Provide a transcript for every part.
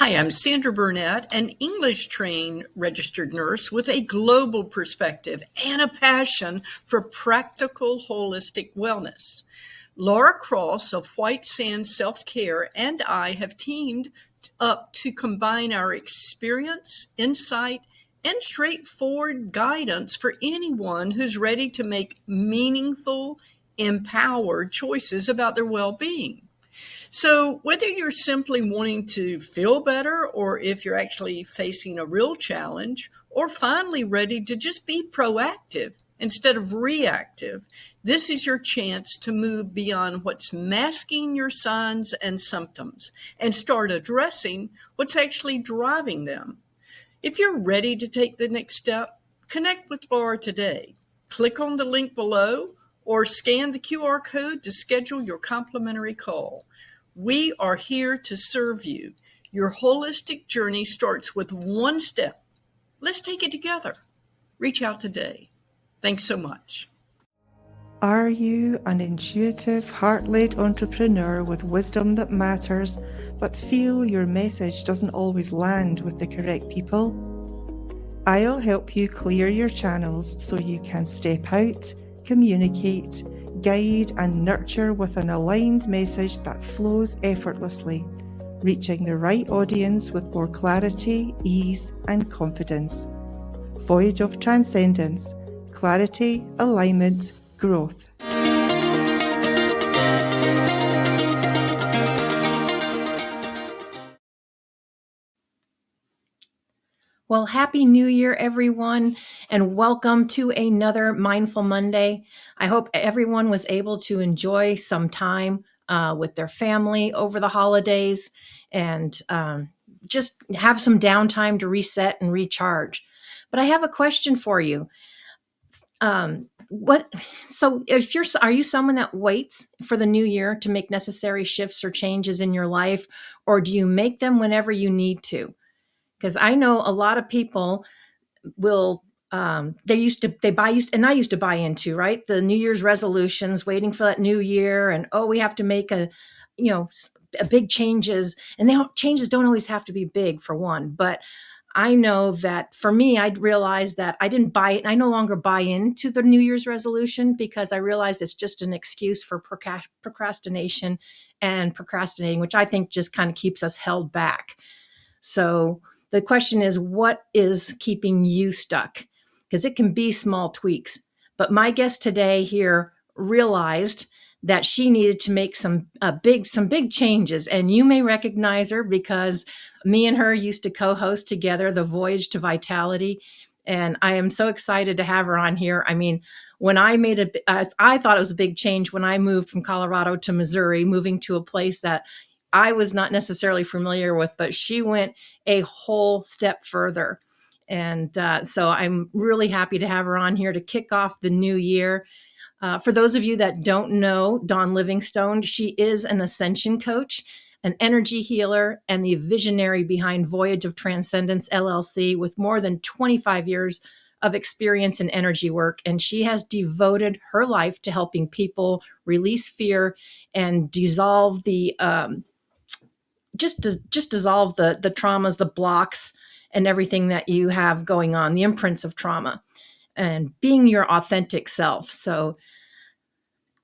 Hi, I'm Sandra Burnett, an English-trained registered nurse with a global perspective and a passion for practical holistic wellness. Laura Cross of White Sands Self-Care and I have teamed up to combine our experience, insight, and straightforward guidance for anyone who's ready to make meaningful, empowered choices about their well-being. So, whether you're simply wanting to feel better, or if you're actually facing a real challenge, or finally ready to just be proactive instead of reactive, this is your chance to move beyond what's masking your signs and symptoms and start addressing what's actually driving them. If you're ready to take the next step, connect with Laura today. Click on the link below or scan the QR code to schedule your complimentary call. We are here to serve you. Your holistic journey starts with one step. Let's take it together. Reach out today. Thanks so much. Are you an intuitive, heart-led entrepreneur with wisdom that matters, but feel your message doesn't always land with the correct people? I'll help you clear your channels so you can step out, communicate, guide and nurture with an aligned message that flows effortlessly, reaching the right audience with more clarity, ease and confidence. Voyage of Transcendence, clarity, alignment, growth. Well, Happy New Year, everyone, and welcome to another Mindful Monday. I hope everyone was able to enjoy some time with their family over the holidays and just have some downtime to reset and recharge. But I have a question for you. Are you someone that waits for the new year to make necessary shifts or changes in your life, or do you make them whenever you need to? Because I know a lot of people will and I used to buy into, right, the New Year's resolutions, waiting for that new year, and we have to make a big changes, and changes don't always have to be big, for one. But I know that for me, I'd realized that I didn't buy it, and I no longer buy into the New Year's resolution, because I realized it's just an excuse for procrastination and procrastinating, which I think just kind of keeps us held back. So the question is, what is keeping you stuck? Because it can be small tweaks. But my guest today here realized that she needed to make some big changes. And you may recognize her because me and her used to co-host together the Voyage to Vitality. And I am so excited to have her on here. I mean, when I I thought it was a big change when I moved from Colorado to Missouri, moving to a place that I was not necessarily familiar with, but she went a whole step further. And so I'm really happy to have her on here to kick off the new year. For those of you that don't know Dawn Livingstone, she is an Ascension coach, an energy healer, and the visionary behind Voyage of Transcendence, LLC, with more than 25 years of experience in energy work. And she has devoted her life to helping people release fear and dissolve the just dissolve the traumas, the blocks, and everything that you have going on, the imprints of trauma, and being your authentic self. So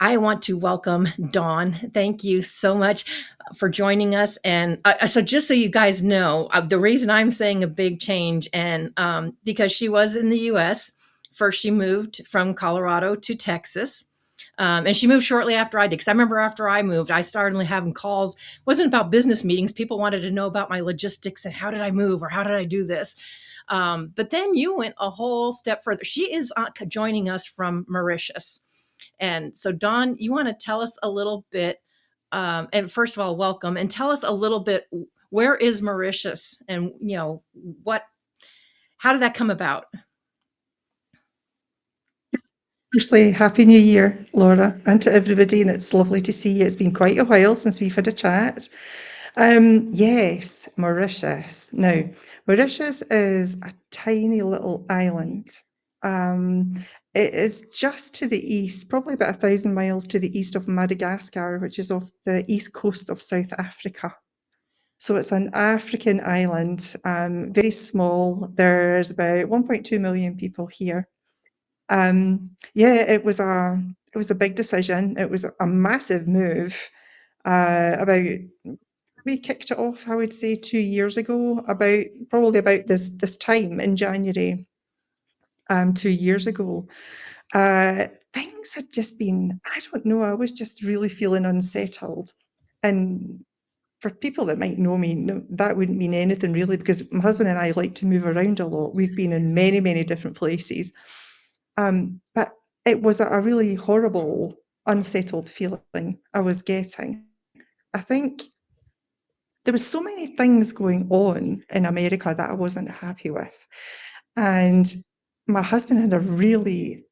I want to welcome Dawn. Thank you so much for joining us. And so just so you guys know, the reason I'm saying a big change, and because she was in the US. First, she moved from Colorado to Texas. And she moved shortly after I did, because I remember after I moved, I started having calls. It wasn't about business meetings. People wanted to know about my logistics and how did I move or how did I do this. But then you went a whole step further. She is joining us from Mauritius. And so, Dawn, you want to tell us a little bit, and first of all, welcome, and tell us a little bit, where is Mauritius, and how did that come about? Firstly, Happy New Year, Laura, and to everybody, and it's lovely to see you. It's been quite a while since we've had a chat. Yes, Mauritius. Now, Mauritius is a tiny little island. It is just to the east, probably about 1,000 miles to the east of Madagascar, which is off the east coast of South Africa. So it's an African island, very small. There's about 1.2 million people here. Yeah, it was a big decision. It was a massive move. About we kicked it off, I would say, 2 years ago. Probably about this time in January, 2 years ago. Things had just been, I don't know, I was just really feeling unsettled. And for people that might know me, no, that wouldn't mean anything really, because my husband and I like to move around a lot. We've been in many, many different places. But it was a really horrible, unsettled feeling I was getting. I think there was so many things going on in America that I wasn't happy with. And my husband had a really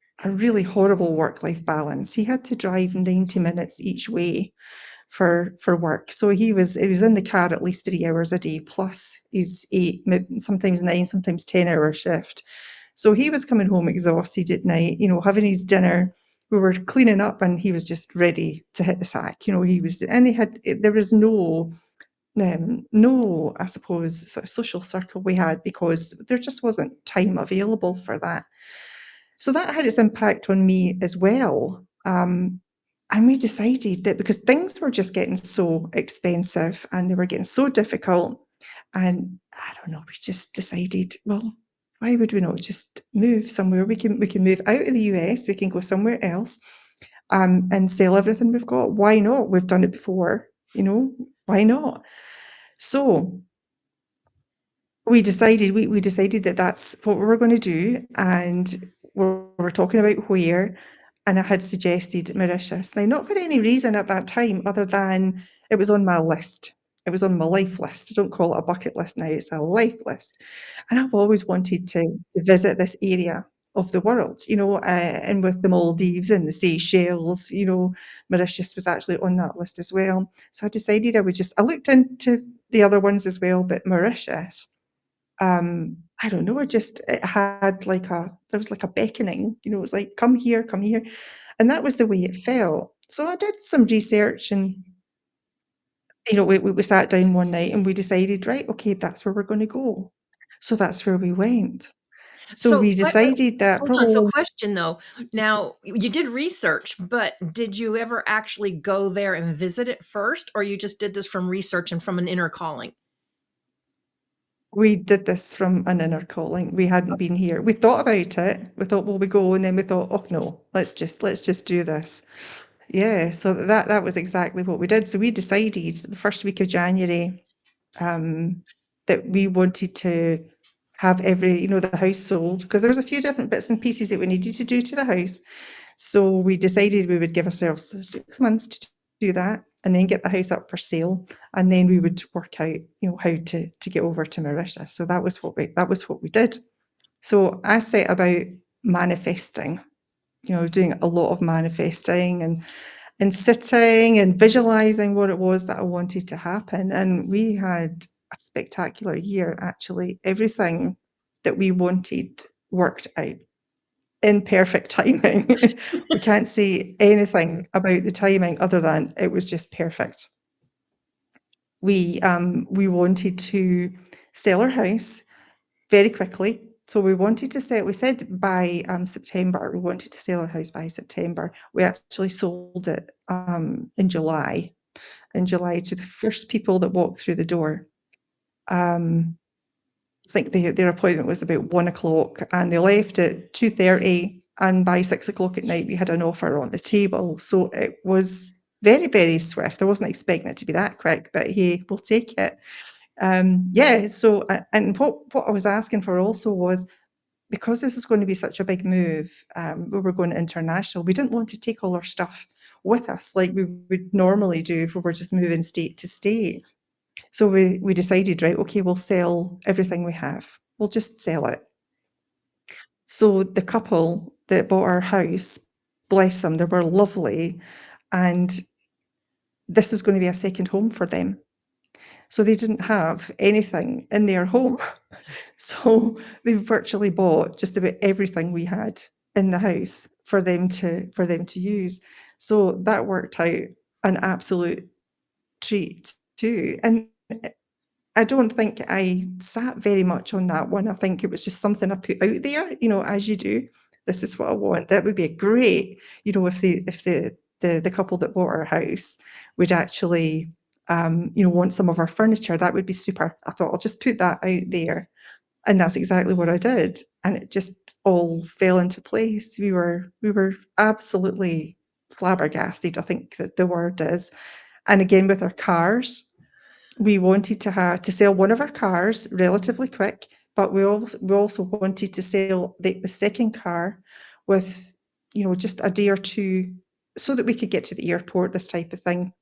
horrible work-life balance. He had to drive 90 minutes each way for work. So he was in the car at least 3 hours a day, plus his 8, sometimes 9, sometimes 10-hour shift. So he was coming home exhausted at night, having his dinner. We were cleaning up and he was just ready to hit the sack. There was no, I suppose, sort of social circle we had, because there just wasn't time available for that. So that had its impact on me as well. And we decided that because things were just getting so expensive and they were getting so difficult, and I don't know, we just decided, well, why would we not just move somewhere? We can move out of the US, we can go somewhere else, and sell everything we've got. Why not? We've done it before, why not? So we decided that that's what we were going to do, and we were talking about where, and I had suggested Mauritius. Now, not for any reason at that time other than it was on my list. It was on my life list. I don't call it a bucket list now, it's a life list. And I've always wanted to visit this area of the world, and with the Maldives and the Seychelles, Mauritius was actually on that list as well. So I decided I looked into the other ones as well, but Mauritius, I don't know, it had there was like a beckoning, it was like, come here, come here. And that was the way it felt. So I did some research, and, we sat down one night and we decided, right, okay, that's where we're going to go. So that's where we went. So So, we decided that hold on. So, probably question though. Now, you did research, but did you ever actually go there and visit it first, or you just did this from research and from an inner calling? we did this from an inner calling. We hadn't been here. We thought about it. We thought, well, we go, and then we thought, oh no, let's just do this. Yeah, so that was exactly what we did. So we decided the first week of January, that we wanted to have the house sold, because there was a few different bits and pieces that we needed to do to the house. So we decided we would give ourselves 6 months to do that, and then get the house up for sale, and then we would work out, how to get over to Mauritius. So that was what we did. So I set about manifesting, doing a lot of manifesting, and sitting and visualizing what it was that I wanted to happen. And we had a spectacular year, actually. Everything that we wanted worked out in perfect timing. We can't say anything about the timing other than it was just perfect. We wanted to sell our house very quickly. So we said by September, we wanted to sell our house by September. We actually sold it in July to the first people that walked through the door. I think their appointment was about 1 o'clock, and they left at 2:30, and by 6 o'clock at night we had an offer on the table. So it was very, very swift. I wasn't expecting it to be that quick, but hey, we'll take it. Yeah, so and what I was asking for also was, because this is going to be such a big move, we were going international, we didn't want to take all our stuff with us like we would normally do if we were just moving state to state. So we decided, right, okay, we'll sell everything we have. We'll just sell it. So the couple that bought our house, bless them, they were lovely, and this was going to be a second home for them. So they didn't have anything in their home. So they virtually bought just about everything we had in the house for them to use. So that worked out an absolute treat too. And I don't think I sat very much on that one. I think it was just something I put out there, as you do. This is what I want. That would be great, if the couple that bought our house would actually, want some of our furniture. That would be super. I thought I'll just put that out there, and that's exactly what I did. And it just all fell into place. We were absolutely flabbergasted, I think that the word is. And again with our cars, we wanted to sell one of our cars relatively quick, but we also wanted to sell the second car with, just a day or two so that we could get to the airport, this type of thing.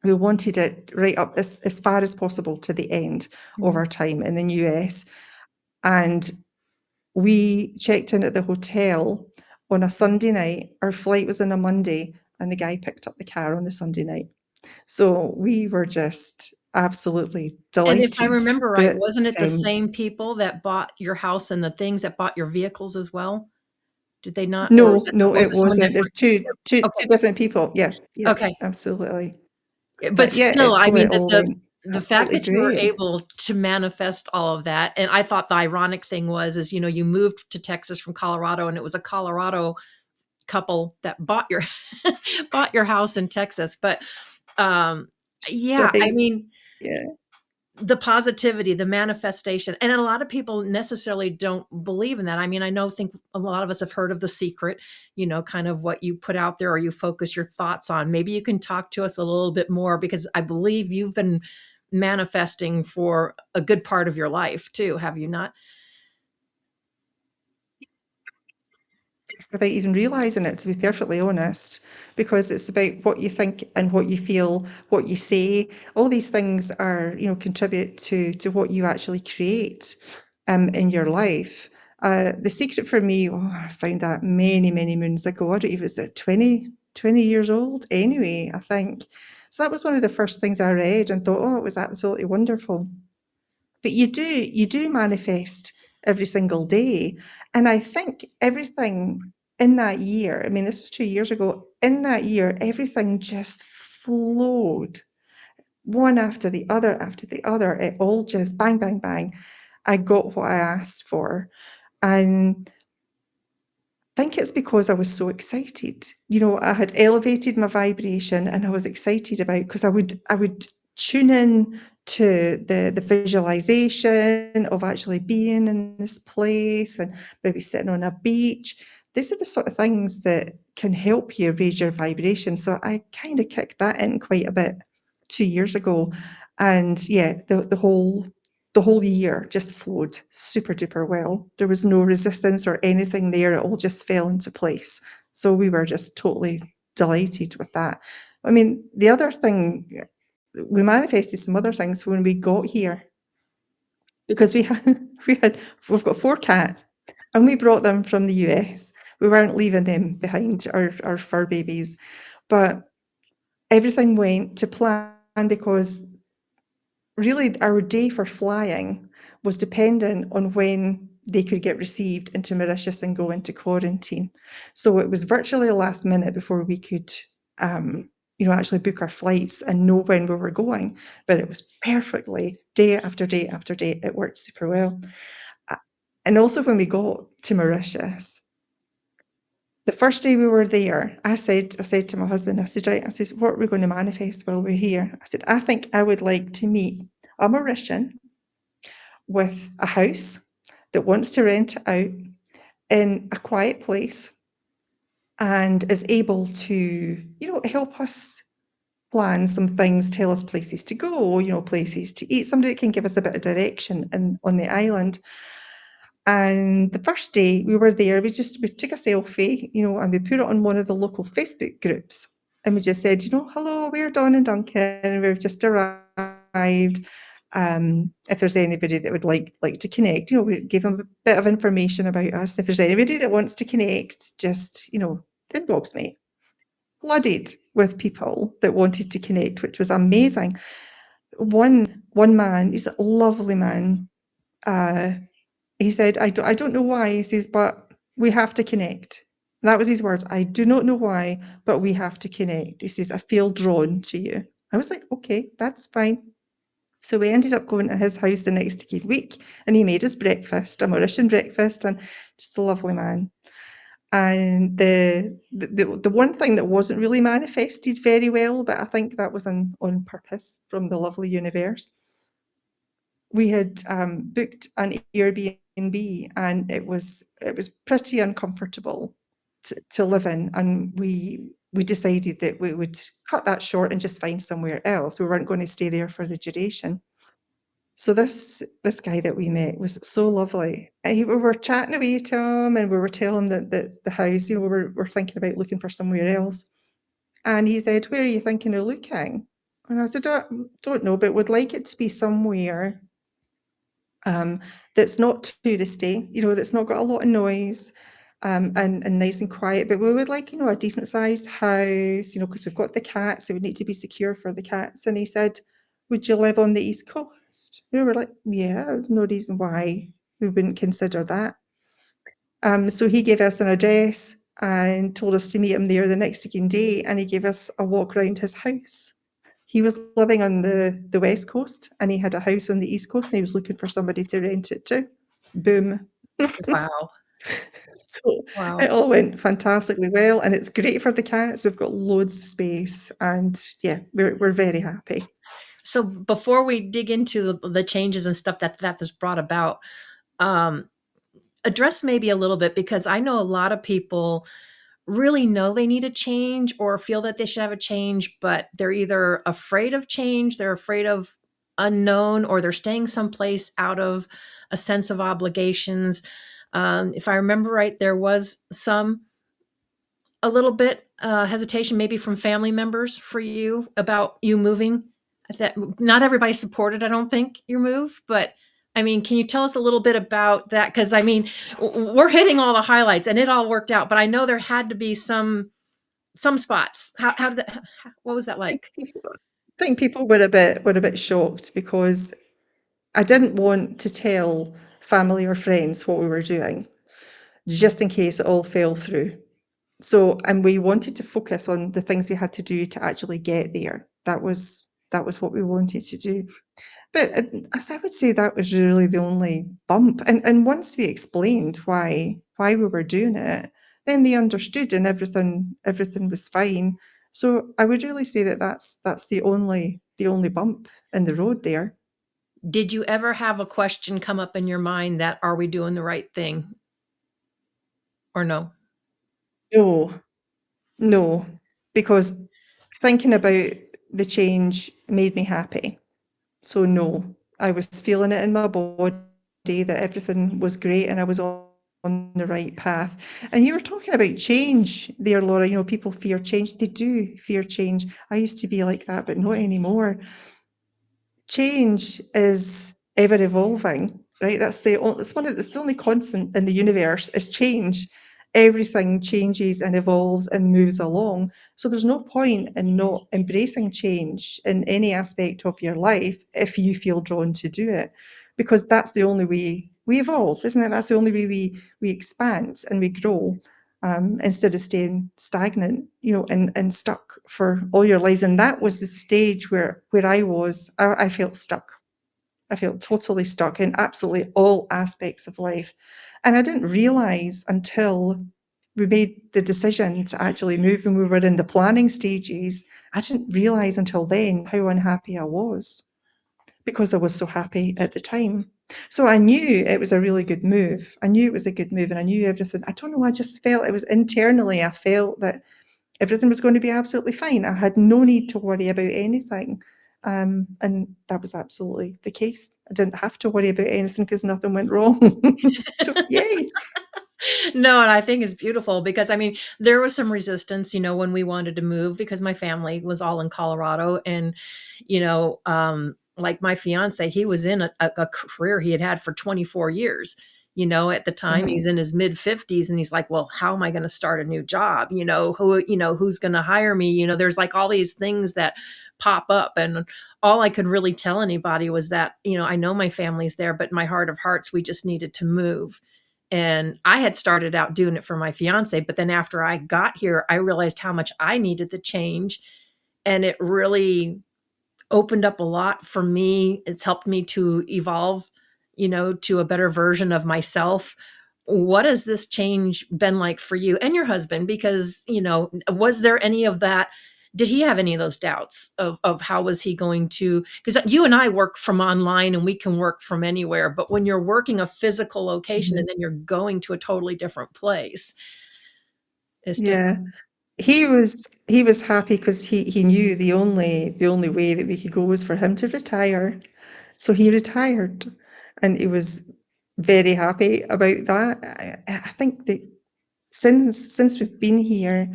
We wanted it right up as far as possible to the end of Mhm. our time in the US. And we checked in at the hotel on a Sunday night. Our flight was on a Monday, and the guy picked up the car on the Sunday night. So we were just absolutely And if I delighted. remember right, But wasn't it the same people that bought your house and the things that bought your vehicles as well? Did they not, or is no, it, no, or was it it someone wasn't. They're different? two Okay, different people. Yeah, yeah, okay. absolutely. But But yeah, still, I so mean, it all went the fact absolutely that you were great. able to manifest all of that, and I thought the ironic thing was, you moved to Texas from Colorado, and it was a Colorado couple that bought your bought your house in Texas. But um, yeah, I Right. mean, Yeah. the positivity, the manifestation, and a lot of people necessarily don't believe in that. I mean, think a lot of us have heard of The Secret, kind of what you put out there or you focus your thoughts on. Maybe you can talk to us a little bit more, because I believe you've been manifesting for a good part of your life too, have you not? It's about even realizing it, to be perfectly honest, because it's about what you think and what you feel, what you say. All these things are, contribute to what you actually create in your life. The secret for me, I found that many, many moons ago. I don't even, is it 20 years old? Anyway, I think. So that was one of the first things I read and thought, oh, it was absolutely wonderful. But you do manifest every single day. And I think everything in that year, I mean, this was 2 years ago, in that year, everything just flowed one after the other. It all just bang, bang, bang. I got what I asked for. And I think it's because I was so excited. I had elevated my vibration and I was excited about, because I would tune in to the visualization of actually being in this place and maybe sitting on a beach. These are the sort of things that can help you raise your vibration. So I kind of kicked that in quite a bit 2 years ago. And yeah, the whole year just flowed super duper well. There was no resistance or anything there. It all just fell into place. So we were just totally delighted with that. I mean, the other thing, we manifested some other things when we got here, because we've got 4 cats and we brought them from the US. We weren't leaving them behind, our fur babies, but everything went to plan, because really our day for flying was dependent on when they could get received into Mauritius and go into quarantine. So it was virtually last minute before we could, actually book our flights and know when we were going. But it was perfectly, day after day after day. It worked super well. Uh, And also when we got to Mauritius, the first day we were there, I said to my husband, I said, right, I said, what are we going to manifest while we're here? I said, I think I would like to meet a Mauritian with a house that wants to rent it out in a quiet place and is able to, help us plan some things, tell us places to go, places to eat, somebody that can give us a bit of direction on the island. And the first day we were there, we took a selfie, and we put it on one of the local Facebook groups. And we just said, hello, we're Dawn and Duncan, we've just arrived. If there's anybody that would like to connect, we gave them a bit of information about us. If there's anybody that wants to connect, just, inbox me. Flooded with people that wanted to connect, which was amazing. One man, he's a lovely man. He said, I don't know why. He says, but we have to connect. That was his words. I do not know why, but we have to connect. He says, I feel drawn to you. I was like, okay, that's fine. So we ended up going to his house the next week, and he made us breakfast, a Mauritian breakfast, and just a lovely man. And the one thing that wasn't really manifested very well, but I think that was on purpose from the lovely universe. We had booked an Airbnb, and it was pretty uncomfortable to live in, and we decided that we would cut that short and just find somewhere else. We weren't going to stay there for the duration. So this guy that we met was so lovely. We were chatting away to him, and we were telling him that the house, we're thinking about looking for somewhere else. And he said, "Where are you thinking of looking?" And I said, "Don't know, but would like it to be somewhere that's not touristy, that's not got a lot of noise, and nice and quiet. But we would like, a decent sized house, because we've got the cats, it would need to be secure for the cats." And he said, "Would you live on the East Coast?" We were like, "Yeah, no reason why we wouldn't consider that." So he gave us an address and told us to meet him there the next day, and he gave us a walk around his house. He was living on the West Coast, and he had a house on the East Coast, and he was looking for somebody to rent it to. Boom. Wow. So Wow. it all went fantastically well, and it's great for the cats. We've got loads of space, and yeah, we're very happy. So before we dig into the changes and stuff that this brought about, address maybe a little bit, because I know a lot of people really know they need a change or feel that they should have a change, but they're either afraid of change, they're afraid of unknown, or they're staying someplace out of a sense of obligations. If I remember right, there was a little bit hesitation maybe from family members for you about you moving. That not everybody supported, I don't think, your move, but I mean, can you tell us a little bit about that? Because I mean, we're hitting all the highlights and it all worked out, but I know there had to be some spots. How did that? What was that like? I think people were a bit shocked, because I didn't want to tell family or friends what we were doing, just in case it all fell through. So, and we wanted to focus on the things we had to do to actually get there. That was what we wanted to do. But I would say that was really the only bump. And once we explained why we were doing it, then they understood, and everything was fine. So I would really say that that's the only bump in the road there. Did you ever have a question come up in your mind that are we doing the right thing or no? No, no, because thinking about the change made me happy. So no, I was feeling it in my body that everything was great and I was on the right path. And you were talking about change there, Laura. People fear change. They do fear change. I used to be like that, but not anymore. Change is ever evolving, right? It's the only constant in the universe is change. Everything changes and evolves and moves along. So there's no point in not embracing change in any aspect of your life if you feel drawn to do it, because that's the only way we evolve, isn't it? That's the only way we expand and we grow. Instead of staying stagnant, and stuck for all your lives. And that was the stage where I was. I felt stuck. I felt totally stuck in absolutely all aspects of life. And I didn't realize until we made the decision to actually move, and we were in the planning stages. I didn't realize until then how unhappy I was, because I was so happy at the time. So I knew it was a really good move. I knew it was a good move, and I knew everything. I don't know, I just felt it was internally, I felt that everything was going to be absolutely fine. I had no need to worry about anything. And that was absolutely the case. I didn't have to worry about anything because nothing went wrong. So, yay. No, and I think it's beautiful because I mean, there was some resistance, when we wanted to move because my family was all in Colorado and, like my fiance, he was in a career he had had for 24 years. At the time Mhm. he's in his mid 50s and he's like, well, how am I going to start a new job? Who's going to hire me? There's like all these things that pop up. And all I could really tell anybody was that, I know my family's there, but in my heart of hearts, we just needed to move. And I had started out doing it for my fiance, but then after I got here, I realized how much I needed the change. And it really, opened up a lot for me. It's helped me to evolve, to a better version of myself. What has this change been like for you and your husband? Because, was there any of that? Did he have any of those doubts of how was he going to, because you and I work from online and we can work from anywhere, but when you're working a physical location and then you're going to a totally different place, it's Yeah. different. He was happy because he knew the only way that we could go was for him to retire. So he retired, and he was very happy about that. I think that since we've been here,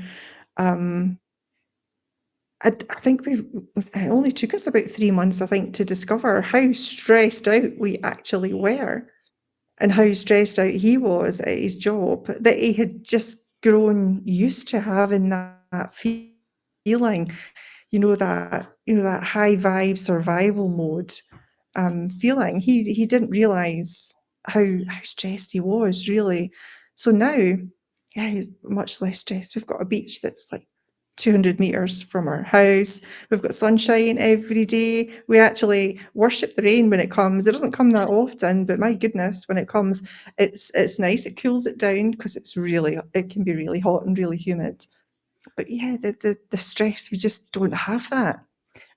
um, I think it only took us about 3 months, I think, to discover how stressed out we actually were and how stressed out he was at his job, that he had just grown used to having that feeling, that high vibe survival mode feeling. He didn't realize how stressed he was really. So now, yeah, he's much less stressed. We've got a beach that's like 200 meters from our house. We've got sunshine every day. We actually worship the rain when it comes. It doesn't come that often, but my goodness, when it comes, it's nice. It cools it down because it can be really hot and really humid. But yeah, the stress, we just don't have that.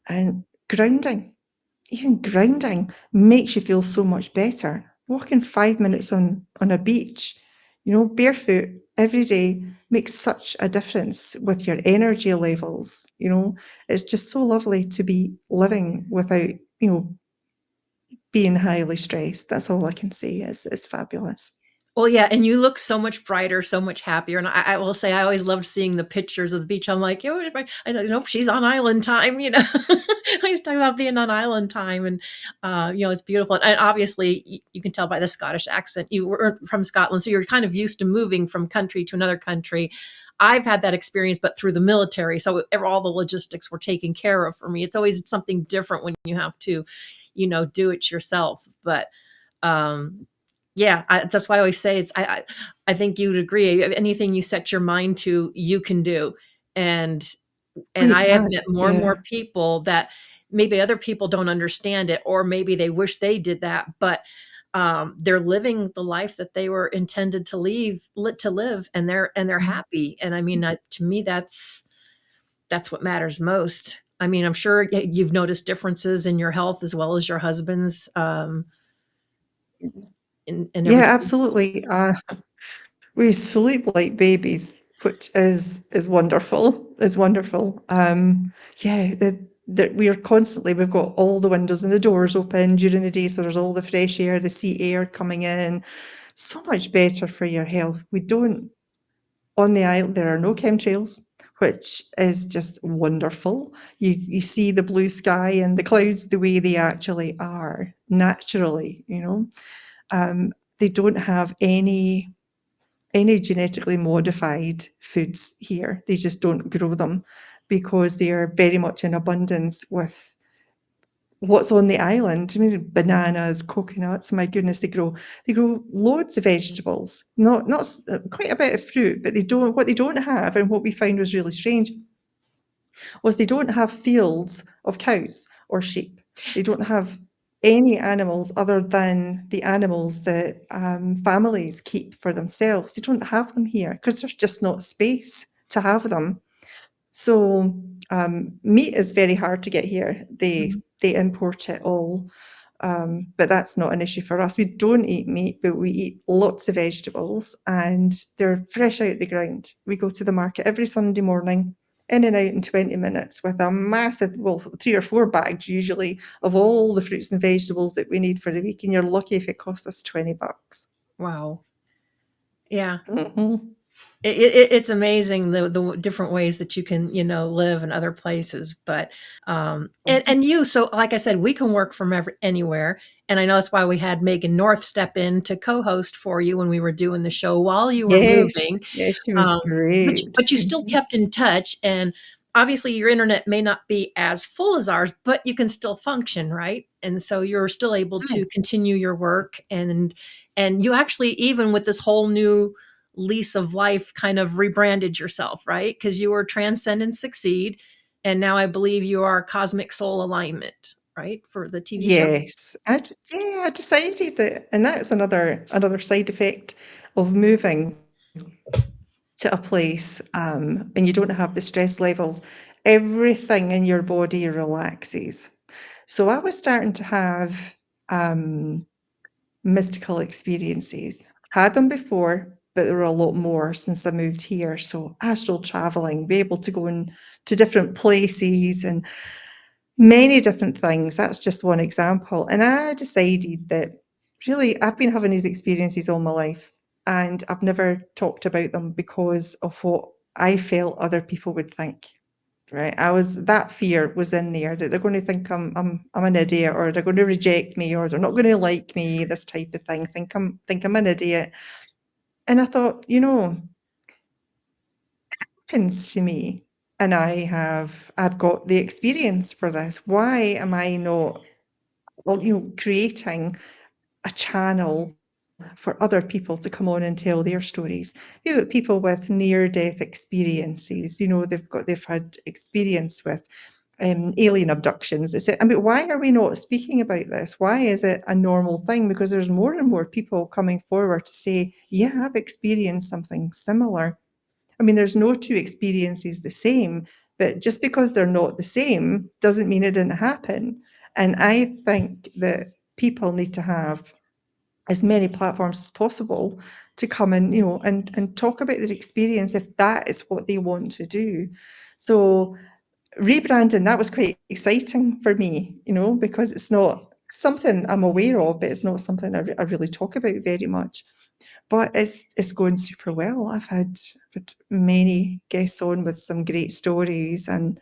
And grounding, even grounding makes you feel so much better. Walking 5 minutes on a beach, barefoot every day makes such a difference with your energy levels. It's just so lovely to be living without, being highly stressed. That's all I can say. It's fabulous. Well, yeah, and you look so much brighter, so much happier. And I will say, I always loved seeing the pictures of the beach. I'm like, I know, nope, she's on island time. I always talk about being on island time, and it's beautiful. And obviously, you can tell by the Scottish accent, you were from Scotland, so you're kind of used to moving from country to another country. I've had that experience, but through the military, so all the logistics were taken care of for me. It's always something different when you have to, do it yourself. But um, yeah, that's why I always say I think you'd agree. Anything you set your mind to, you can do. And Oh, you I have can. met more and more Yeah. people that maybe other people don't understand it, or maybe they wish they did that, but they're living the life that they were intended to live, and they're happy. And I mean, to me, that's what matters most. I mean, I'm sure you've noticed differences in your health as well as your husband's, in Yeah, everything. absolutely. We sleep like babies, which is wonderful. Is wonderful. Yeah, we are constantly. We've got all the windows and the doors open during the day, so there's all the fresh air, the sea air coming in. So much better for your health. We don't on the island. There are no chemtrails, which is just wonderful. You see the blue sky and the clouds the way they actually are naturally. They don't have any genetically modified foods here. They just don't grow them because they are very much in abundance with what's on the island. I mean, bananas, coconuts. My goodness, they grow loads of vegetables. Not quite a bit of fruit, but they don't. What they don't have, and what we found was really strange, was they don't have fields of cows or sheep. They don't have any animals other than the animals that families keep for themselves. They don't have them here because there's just not space to have them. So meat is very hard to get here. They import it all. But that's not an issue for us. We don't eat meat, but we eat lots of vegetables, and they're fresh out the ground. We go to the market every Sunday morning, in and out in 20 minutes with a massive, well, 3 or 4 bags usually, of all the fruits and vegetables that we need for the week. And you're lucky if it costs us $20. Wow. Yeah. Mhm. It's amazing the different ways that you can live in other places. But and you, so like I said, we can work from anywhere. And I know that's why we had Megan North step in to co-host for you when we were doing the show while you were Yes, moving. yes, she was But great. you still kept in touch, and obviously your internet may not be as full as ours, but you can still function, right? And so you're still able to Yes. continue your work, and you actually, even with this whole new lease of life, kind of rebranded yourself, right? Because you were Transcend and Succeed. And now I believe you are Cosmic Soul Alignment, right? For the TV show. Yes, I decided that, and that's another side effect of moving to a place, and you don't have the stress levels. Everything in your body relaxes. So I was starting to have mystical experiences. Had them before, but there were a lot more since I moved here. So astral traveling, be able to go to different places and many different things. That's just one example. And I decided that really I've been having these experiences all my life and I've never talked about them because of what I felt other people would think. Right. That fear was in there that they're going to think I'm an idiot, or they're going to reject me, or they're not going to like me, this type of thing. Think I'm an idiot. And I thought, happens to me, and I've got the experience for this. Why am I not, well, creating a channel for other people to come on and tell their stories? You got people with near-death experiences. They've had experience with alien abductions. Why are we not speaking about this? Why is it a normal thing? Because there's more and more people coming forward to say, yeah, I've experienced something similar. There's no two experiences the same, but just because they're not the same doesn't mean it didn't happen. And I think that people need to have as many platforms as possible to come and, and talk about their experience if that is what they want to do. So rebranding, that was quite exciting for me, because it's not something I'm aware of, but it's not something I really talk about very much. But it's going super well. I've had many guests on with some great stories, and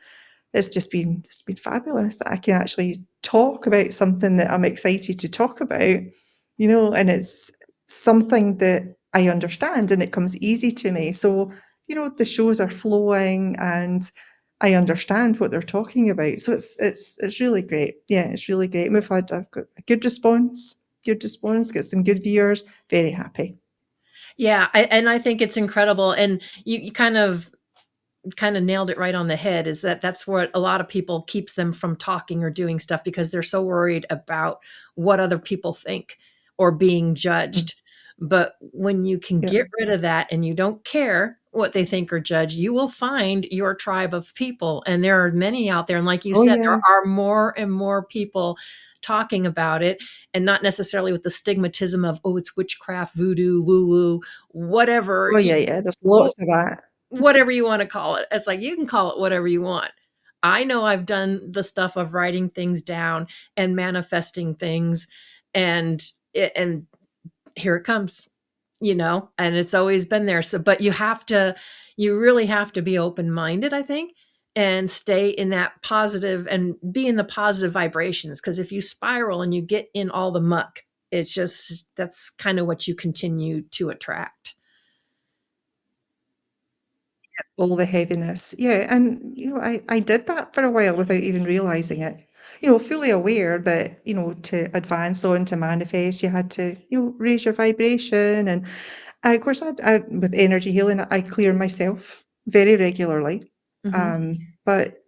it's been fabulous that I can actually talk about something that I'm excited to talk about, and it's something that I understand and it comes easy to me. So, the shows are flowing and I understand what they're talking about. So it's really great. Yeah, it's really great. I've got a good response, got some good viewers, very happy. Yeah, and I think it's incredible. And you kind of nailed it right on the head, is that's what a lot of people keeps them from talking or doing stuff, because they're so worried about what other people think or being judged. But when you can get rid of that and you don't care what they think or judge, you will find your tribe of people. And there are many out there. And like you said, there are more and more people talking about it, and not necessarily with the stigmatism of, oh, it's witchcraft, voodoo, woo woo, whatever. Oh yeah, there's lots of that. Whatever you want to call it. It's like, you can call it whatever you want. I know I've done the stuff of writing things down and manifesting things, and here it comes, and it's always been there. So, but you really have to be open-minded, I think, and stay in that positive and be in the positive vibrations. Because if you spiral and you get in all the muck, that's kind of what you continue to attract. All the heaviness. Yeah, and I did that for a while without even realizing it. Fully aware that, to advance on, to manifest, you had to, raise your vibration. And of course, with energy healing, I clear myself very regularly. But,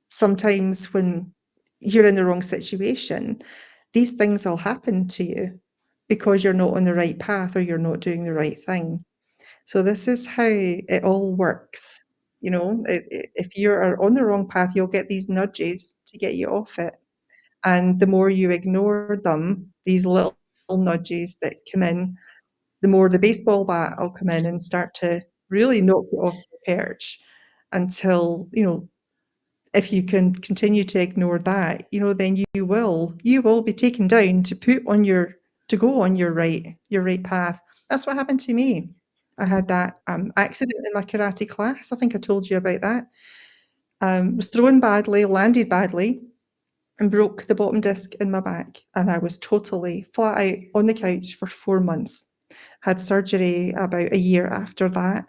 sometimes when you're in the wrong situation, these things will happen to you because you're not on the right path or you're not doing the right thing. So this is how it all works. If you're on the wrong path, you'll get these nudges to get you off it. And the more you ignore them, these little nudges that come in, the more the baseball bat will come in and start to really knock you off your perch until, if you can continue to ignore that, then you will be taken down to go on your right path. That's what happened to me. I had that accident in my karate class. I think I told you about that. Was thrown badly, landed badly, and broke the bottom disc in my back. And I was totally flat out on the couch for 4 months. Had surgery about a year after that.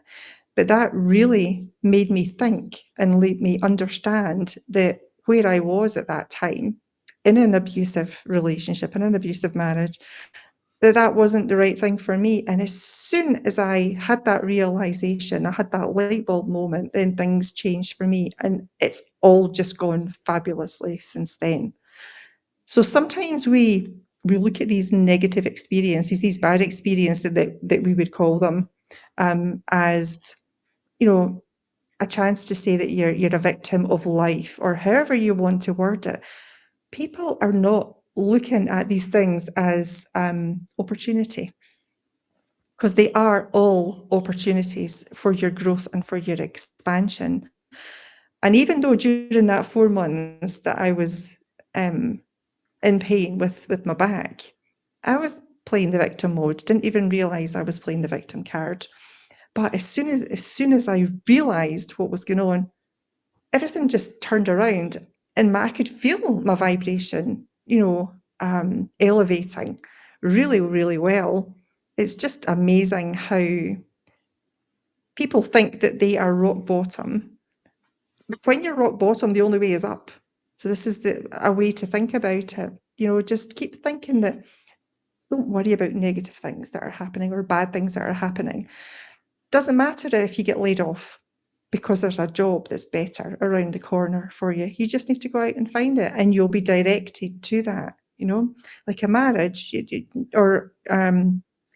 But that really made me think and made me understand that where I was at that time, in an abusive relationship, in an abusive marriage, that wasn't the right thing for me. And as soon as I had that realization, I had that light bulb moment, then things changed for me. And it's all just gone fabulously since then. So sometimes we look at these negative experiences, these bad experiences that we would call them, as, you know, a chance to say that you're a victim of life, or however you want to word it. People are not looking at these things as opportunity, because they are all opportunities for your growth and for your expansion. And even though during that 4 months that I was in pain with my back, I was playing the victim mode, didn't even realize I was playing the victim card. But as soon as I realized what was going on, everything just turned around, and I could feel my vibration, elevating really, really well. It's just amazing how people think that they are rock bottom. But when you're rock bottom, the only way is up. So this is a way to think about it. Just keep thinking that, don't worry about negative things that are happening or bad things that are happening. Doesn't matter if you get laid off because there's a job that's better around the corner for you. You just need to go out and find it, and you'll be directed to that, like a marriage, or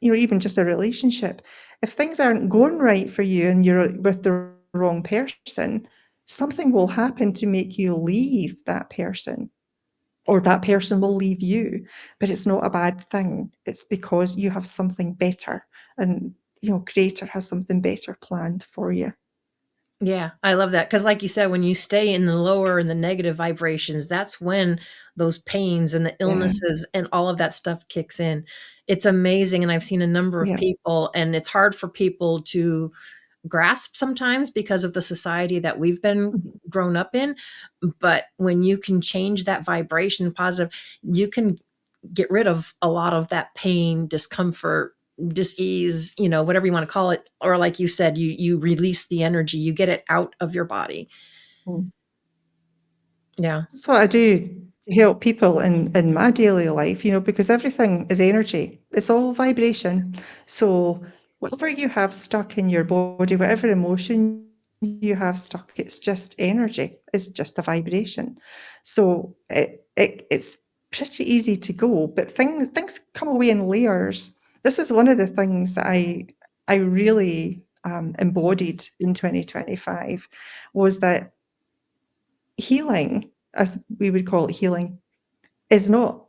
even just a relationship. If things aren't going right for you and you're with the wrong person, something will happen to make you leave that person, or that person will leave you. But it's not a bad thing. It's because you have something better, and Creator has something better planned for you. Yeah, I love that. Because, like you said, when you stay in the lower and the negative vibrations, that's when those pains and the Yeah. illnesses and all of that stuff kicks in. It's amazing. And I've seen a number of Yeah. people, and it's hard for people to grasp sometimes because of the society that we've been grown up in. But when you can change that vibration positive, you can get rid of a lot of that pain, discomfort, dis-ease, whatever you want to call it. Or like you said, you release the energy, you get it out of your body. Mm. Yeah. That's what I do to help people in my daily life, because everything is energy. It's all vibration. So whatever you have stuck in your body, whatever emotion you have stuck, it's just energy. It's just a vibration. So it's pretty easy to go, but things come away in layers. This is one of the things that I really embodied in 2025, was that healing, as we would call it, healing, is not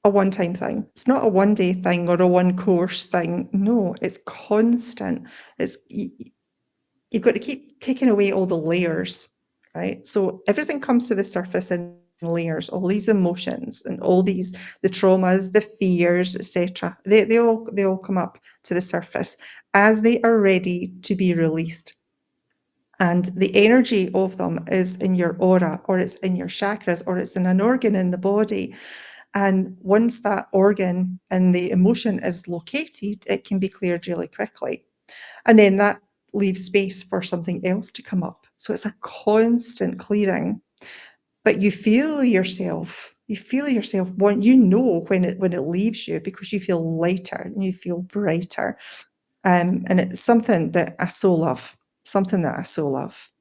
a one-time thing. It's not a one-day thing or a one-course thing. No, it's constant. You've got to keep taking away all the layers, right? So everything comes to the surface in layers, all these emotions and all these, the traumas, the fears, etc. They all come up to the surface as they are ready to be released. And the energy of them is in your aura, or it's in your chakras, or it's in an organ in the body. And once that organ and the emotion is located, it can be cleared really quickly. And then that leaves space for something else to come up. So it's a constant clearing. But you feel yourself when it leaves you, because you feel lighter and you feel brighter. And it's something that I so love.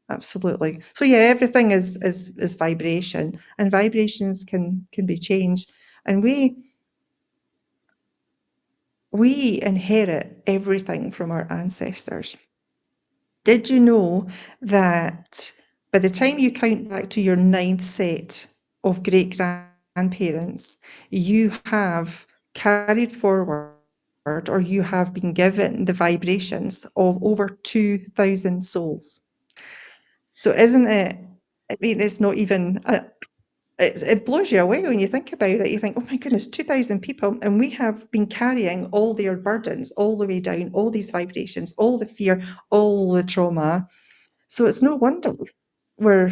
Absolutely. So yeah, everything is vibration, and vibrations can be changed. And we inherit everything from our ancestors. Did you know that by the time you count back to your 9th set of great grandparents, you have carried forward, or you have been given the vibrations of over 2,000 souls? So isn't it, I mean, it's not even, it blows you away when you think about it. You think, oh my goodness, 2,000 people, and we have been carrying all their burdens all the way down, all these vibrations, all the fear, all the trauma. So it's no wonder we're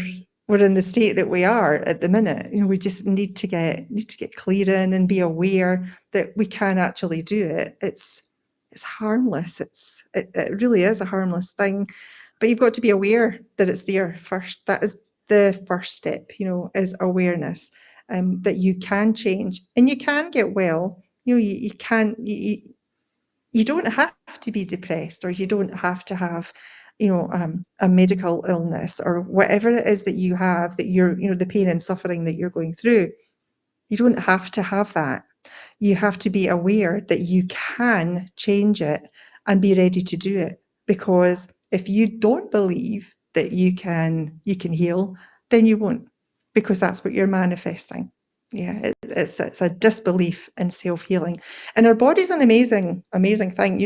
in the state that we are at the minute. We just need to get clear in and be aware that we can actually do it. It's harmless. It really is a harmless thing, but you've got to be aware that it's there first. That is the first step. Is awareness, that you can change and you can get well. You can't, you don't have to be depressed, or you don't have to have, a medical illness, or whatever it is that you have, that you're, the pain and suffering that you're going through. You don't have to have that. You have to be aware that you can change it and be ready to do it. Because if you don't believe that you can heal, then you won't, because that's what you're manifesting. Yeah, it's a disbelief in self-healing. And our body's an amazing, amazing thing.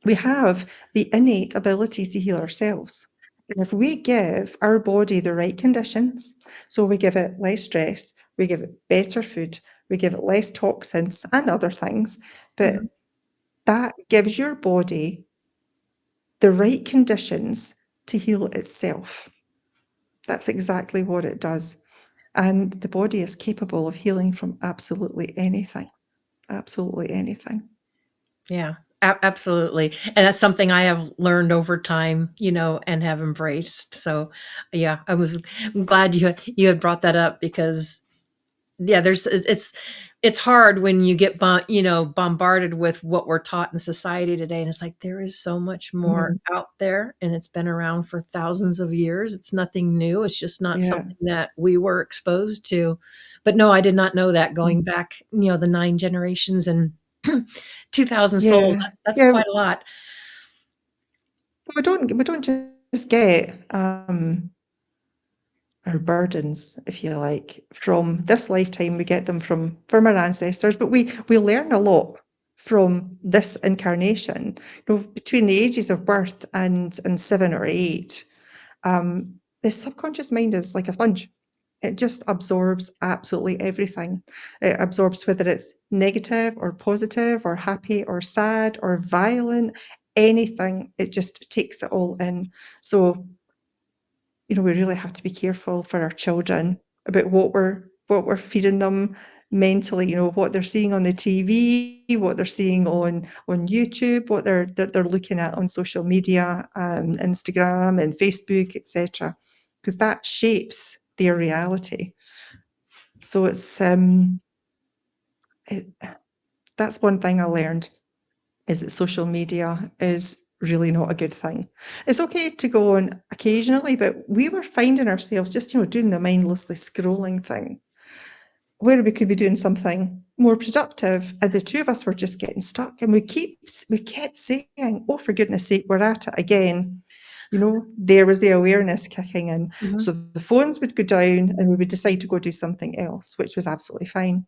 We have the innate ability to heal ourselves. And if we give our body the right conditions, so we give it less stress, we give it better food, we give it less toxins and other things, but that gives your body the right conditions to heal itself. That's exactly what it does. And the body is capable of healing from absolutely anything. Absolutely anything. Yeah, absolutely. And that's something I have learned over time, and have embraced. So, yeah, I'm glad you had brought that up, because yeah, it's hard when you get bombarded with what we're taught in society today, and it's like there is so much more Mhm. out there, and it's been around for thousands of years. It's nothing new. It's just not Yeah. something that we were exposed to. But no, I did not know that, going Mhm. back, the 9 generations and 2,000 souls. Yeah. That's Yeah. quite a lot. We don't just get our burdens, if you like, from this lifetime. We get them from our ancestors, but we learn a lot from this incarnation. Between the ages of birth and 7 or 8, the subconscious mind is like a sponge. It just absorbs absolutely everything. It absorbs whether it's negative or positive or happy or sad or violent, anything. It just takes it all in. So we really have to be careful for our children about what we're feeding them mentally, what they're seeing on the TV, what they're seeing on YouTube, what they're looking at on social media, Instagram and Facebook, etc., because that shapes their reality. So it, that's one thing I learned, is that social media is really not a good thing. It's okay to go on occasionally, but we were finding ourselves just, doing the mindlessly scrolling thing, where we could be doing something more productive. And the two of us were just getting stuck. And we kept saying, oh, for goodness sake, we're at it again. There was the awareness kicking in. Mhm. So the phones would go down and we would decide to go do something else, which was absolutely fine.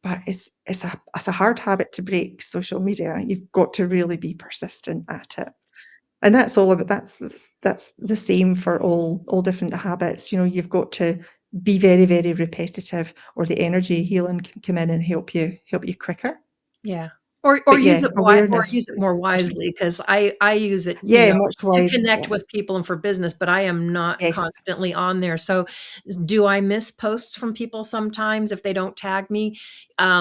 But it's a hard habit to break, social media. You've got to really be persistent at it. And that's all of it. That's the same for all different habits. You've got to be very, very repetitive, or the energy healing can come in and help you quicker. Yeah. Or But use yeah, it awareness. use it more wisely, because I use it, Yeah, much to wiser. connect Yeah. with people and for business, but I am not Yes. constantly on there. So do I miss posts from people sometimes if they don't tag me?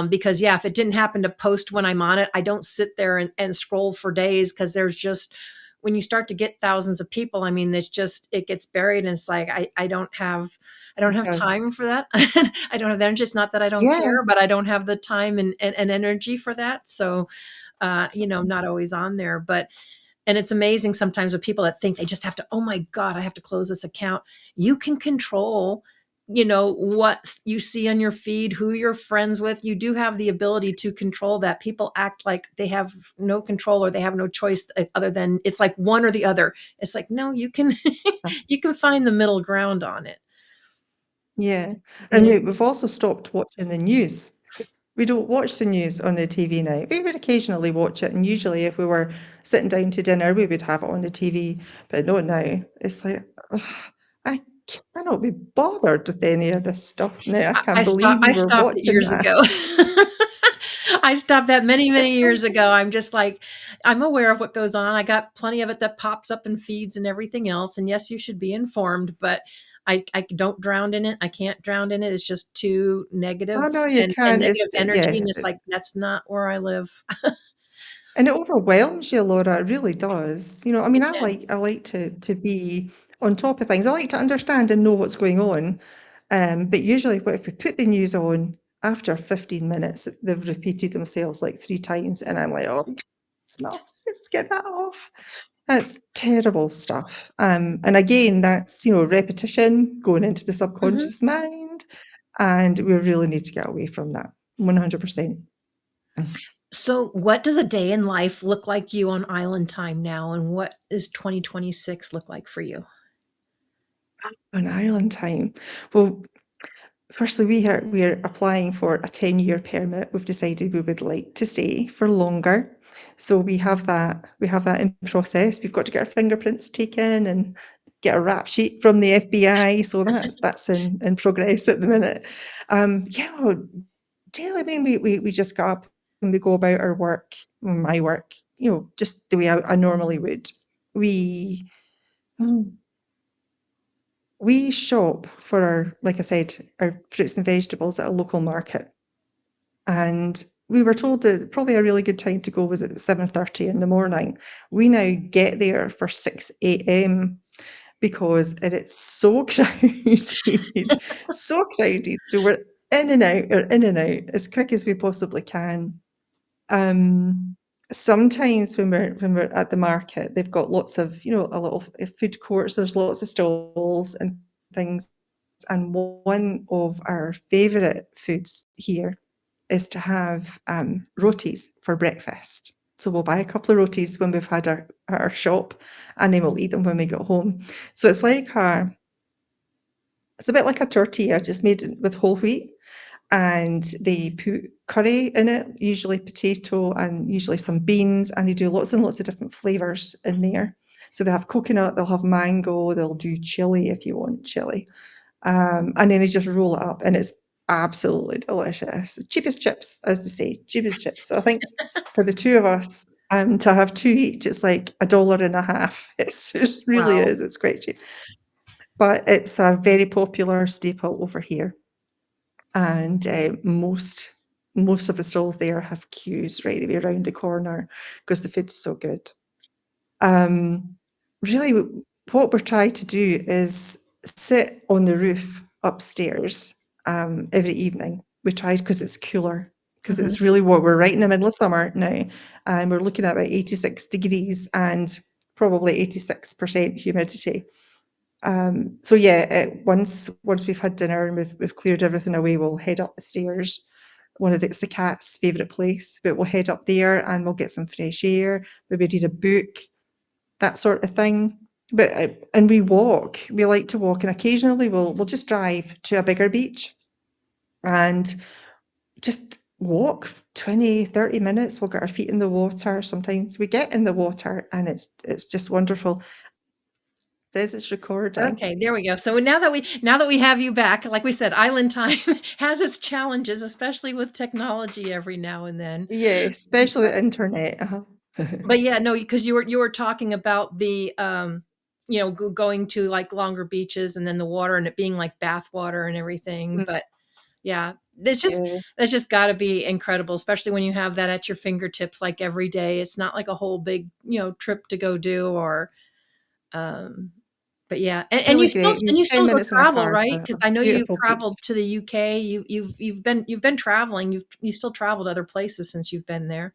Because yeah, if it didn't happen to post when I'm on it, I don't sit there and scroll for days, because there's just, when you start to get thousands of people, I mean, it gets buried, and it's like I don't have Yes. time for that. I don't have the energy. It's not that I don't Yeah. care, but I don't have the time and energy for that. So, I'm not always on there. And it's amazing sometimes with people that think they just have to, oh my God, I have to close this account. You can control, what you see on your feed, who you're friends with. You do have the ability to control that. People act like they have no control, or they have no choice, other than it's like one or the other. It's like, no, you can, you can find the middle ground on it. Yeah. And Yeah. we've also stopped watching the news. We don't watch the news on the TV now. We would occasionally watch it, and usually if we were sitting down to dinner, we would have it on the TV. But no, now it's like, ugh, I cannot be bothered with any of this stuff now. I I can't believe stopped you I were stopped it watching years ago. this. I stopped that many, It's many like, years ago. I'm just like, I'm aware of what goes on. I got plenty of it that pops up in feeds and everything else. And yes, you should be informed, but I don't drown in it. I can't drown in it. It's just too oh negative, no, you and can't. negative energy. Yeah, And it's like, that's not where I live. and it overwhelms you, Laura. It really does. I mean, It I can. like I like to be on top of things. I like to understand and know what's going on. But usually, if we put the news on, after 15 minutes, they've repeated themselves like 3 times, and I'm like, "Oh, it's enough. Let's get that off." That's terrible stuff. And again, that's, repetition going into the Mhm. subconscious mind, and we really need to get away from that 100%. So, what does a day in life look like you on island time now, and what does 2026 look like for you? On island time. Well, firstly, we're applying for a 10-year permit. We've decided we would like to stay for longer. So we have that in process. We've got to get our fingerprints taken and get a rap sheet from the FBI. So that's in progress at the minute. Yeah, well, daily, I mean, we just got up and we go about our work, my work, just the way I normally would. We we shop for our, like I said, our fruits and vegetables at a local market. And we were told that probably a really good time to go was at 7:30 in the morning. We now get there for 6 a.m. because it is so crowded, so crowded. So we're in and out as quick as we possibly can. Um, Sometimes when we're at the market, they've got lots of, a lot of food courts. There's lots of stalls and things. And one of our favourite foods here is to have rotis for breakfast. So we'll buy a couple of rotis when we've had our shop, and then we'll eat them when we get home. So it's a bit like a tortilla, just made with whole wheat, and they put curry in it, usually potato and usually some beans, and they do lots and lots of different flavours in there. So they have coconut, they'll have mango, they'll do chili if you want chili. And then they just roll it up, and it's absolutely delicious. Cheap as chips, as they say, cheap as chips. So I think for the two of us, to have two each, it's like $1.50. It really Wow. is. It's quite cheap. But it's a very popular staple over here. And most of the stalls there have queues right the way around the corner because the food's so good. Um, Really, what we're trying to do is sit on the roof upstairs every evening. We tried because it's cooler, because Mhm. it's really what we're right in the middle of summer now, and we're looking at about 86 degrees and probably 86% humidity. So yeah, once we've had dinner and we've cleared everything away, we'll head up the stairs. It's the cat's favourite place, but we'll head up there and we'll get some fresh air, maybe read a book, that sort of thing. But and we walk. We like to walk, and occasionally we'll just drive to a bigger beach and just walk 20, 30 minutes. We'll get our feet in the water. Sometimes we get in the water, and it's just wonderful. There's its recording. Okay, there we go. So now that we have you back, like we said, island time has its challenges, especially with technology every now and then. Yeah, especially the internet. Uh-huh. But yeah, no, because you were talking about the going to like longer beaches and then the water and it being like bath water and everything. Mm, But yeah, it's just yeah. that's just got to be incredible, especially when you have that at your fingertips like every day. It's not like a whole big trip to go do or um but yeah, and, It's and you really still great. and you 10 still go minutes in a travel, car right? to Because a I know you've beautiful beach. traveled to the UK. You've been traveling. You still traveled other places since you've been there.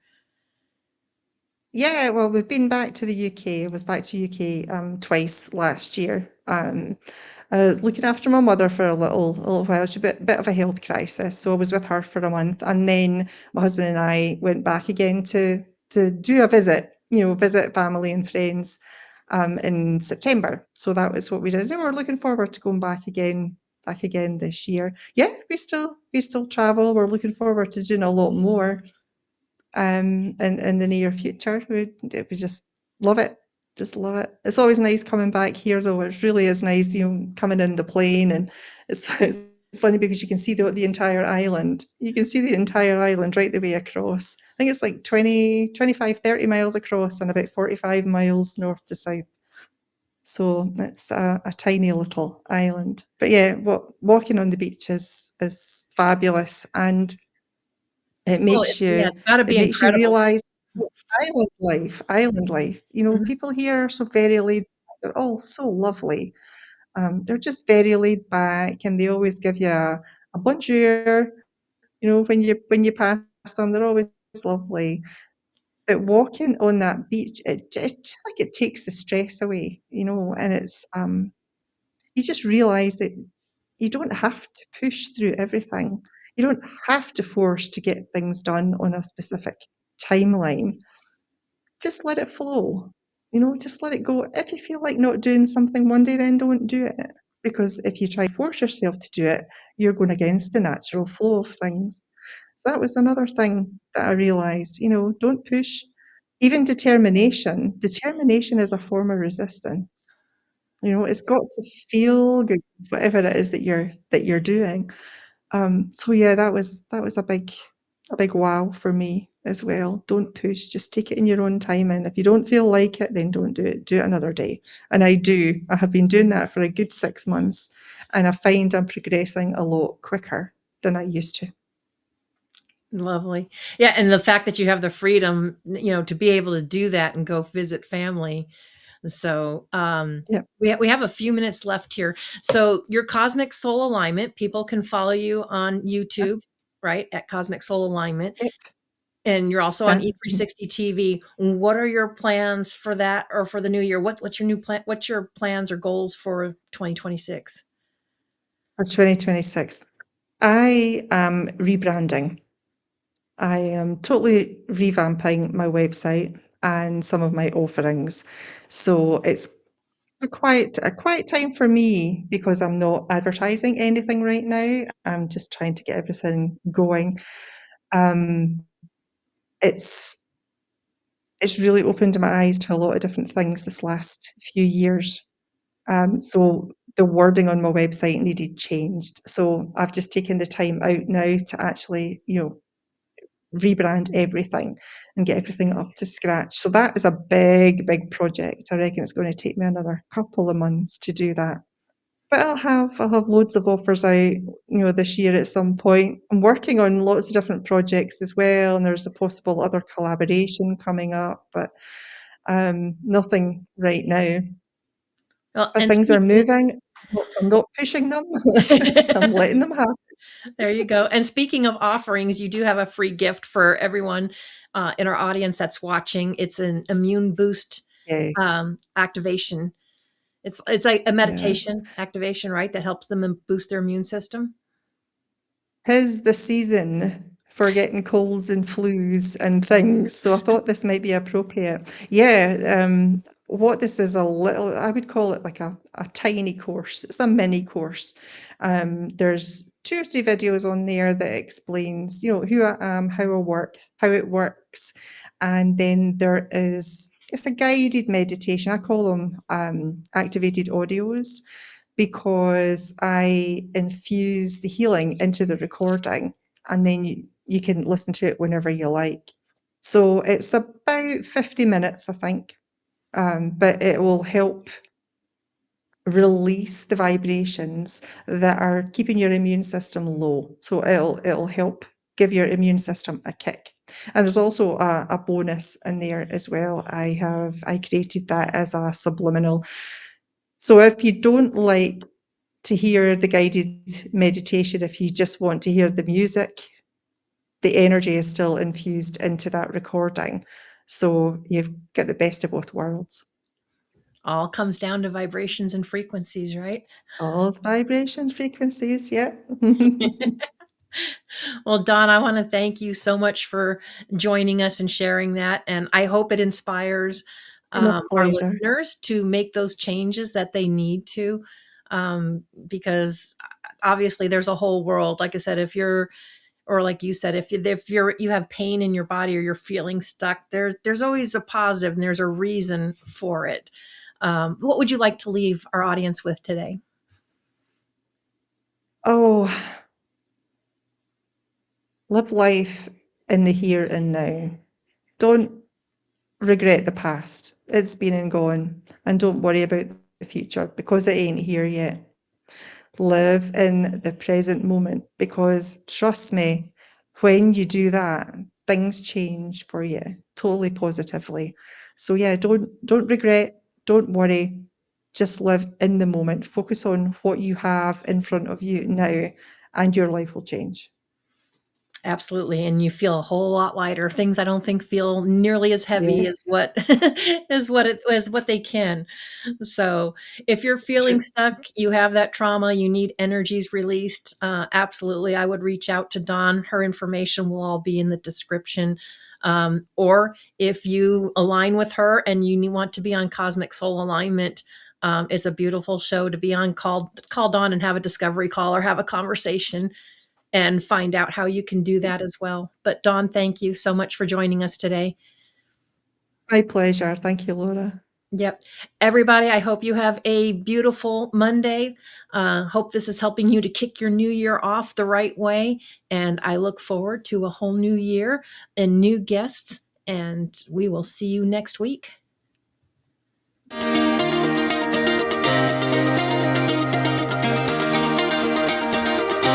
Yeah, well, we've been back to the UK. I was back to UK twice last year. I was looking after my mother for a little while. She had a bit of a health crisis, so I was with her for a month, and then my husband and I went back again to do a visit, visit family and friends, in September. So that was what we did, and we're looking forward to going back again this year. Yeah, we still travel. We're looking forward to doing a lot more in the near future. We just love it. Just love it. It's always nice coming back here, though. It really is nice, coming in the plane, and it's funny because you can see the entire island. You can see the entire island right the way across. I think it's like 20, 25, 30 miles across and about 45 miles north to south. So it's a tiny little island. But yeah, walking on the beach is fabulous, and it Well, makes yeah, you it's got to it be makes you incredible. realise island life. Mhm. People here are so very laid back. They're all so lovely. They're just very laid back, and they always give you a bonjour, when you pass them, they're always lovely. But walking on that beach, it just like it takes the stress away, and it's you just realize that you don't have to push through everything. You don't have to force to get things done on a specific timeline. Just let it flow. Just let it go. If you feel like not doing something one day, then don't do it. Because if you try to force yourself to do it, you're going against the natural flow of things. So that was another thing that I realized, don't push. Even determination. Determination is a form of resistance. It's got to feel good, whatever it is that you're doing. So yeah, that was a big wow for me as well. Don't push, just take it in your own time. And if you don't feel like it, then don't do it. Do it another day. And I do. I have been doing that for a good 6 months, and I find I'm progressing a lot quicker than I used to. Lovely. Yeah, and the fact that you have the freedom, to be able to do that and go visit family. So, Yeah. we have a few minutes left here. So, your Cosmic Soul Alignment, people can follow you on YouTube, right? At Cosmic Soul Alignment. Yep. And you're also on Yeah. E360 TV. What are your plans for that or for the new year? What's your new plan? What's your plans or goals for 2026? For 2026, I am rebranding. I am totally revamping my website and some of my offerings. So it's a quiet time for me because I'm not advertising anything right now. I'm just trying to get everything going. Um, it's it's really opened my eyes to a lot of different things this last few years. So the wording on my website needed changed. So I've just taken the time out now to actually, rebrand everything and get everything up to scratch. So that is a big, big project. I reckon it's going to take me another couple of months to do that. But I'll have loads of offers out, this year at some point. I'm working on lots of different projects as well, and there's a possible other collaboration coming up, but nothing right now. Well, But and things are speaking moving. I'm not pushing them. I'm letting them happen. There you go. And speaking of offerings, you do have a free gift for everyone in our audience that's watching. It's an immune boost Yeah, activation. It's like a yeah. meditation activation, right? That helps them boost their immune system. 'Tis the season for getting colds and flus and things, so I thought this might be appropriate. Yeah, what this is I would call it like a tiny course. It's a mini course. There's 2 or 3 videos on there that explains, who I am, how I work, how it works, and then it's a guided meditation. I call them activated audios because I infuse the healing into the recording, and then you can listen to it whenever you like. So it's about 50 minutes, I think, but it will help release the vibrations that are keeping your immune system low. So it'll help give your immune system a kick. And there's also a bonus in there as well. I created that as a subliminal. So if you don't like to hear the guided meditation, if you just want to hear the music, the energy is still infused into that recording. So you've got the best of both worlds. All comes down to vibrations and frequencies, right? All vibrations, frequencies, yeah. Well, Dawn, I want to thank you so much for joining us and sharing that. And I hope it inspires Been a our pleasure. listeners to make those changes that they need to. Because obviously there's a whole world. Like I said, or like you said, if you have pain in your body or you're feeling stuck, there's always a positive and there's a reason for it. What would you like to leave our audience with today? Oh, live life in the here and now. Don't regret the past. It's been and gone. And don't worry about the future because it ain't here yet. Live in the present moment because trust me, when you do that, things change for you totally positively. So yeah, don't regret, don't worry, just live in the moment. Focus on what you have in front of you now, and your life will change. Absolutely. And you feel a whole lot lighter. Things I don't think feel nearly as heavy as Yes, what as what they can. So if you're it's true. feeling stuck, you have that trauma, you need energies released, absolutely. I would reach out to Dawn. Her information will all be in the description. Or if you align with her and you want to be on Cosmic Soul Alignment, it's a beautiful show to be on. Call Dawn and have a discovery call or have a conversation and find out how you can do that as well. But Dawn, thank you so much for joining us today. My pleasure. Thank you, Laura. Yep. Everybody, I hope you have a beautiful Monday. Hope this is helping you to kick your new year off the right way. And I look forward to a whole new year and new guests. And we will see you next week.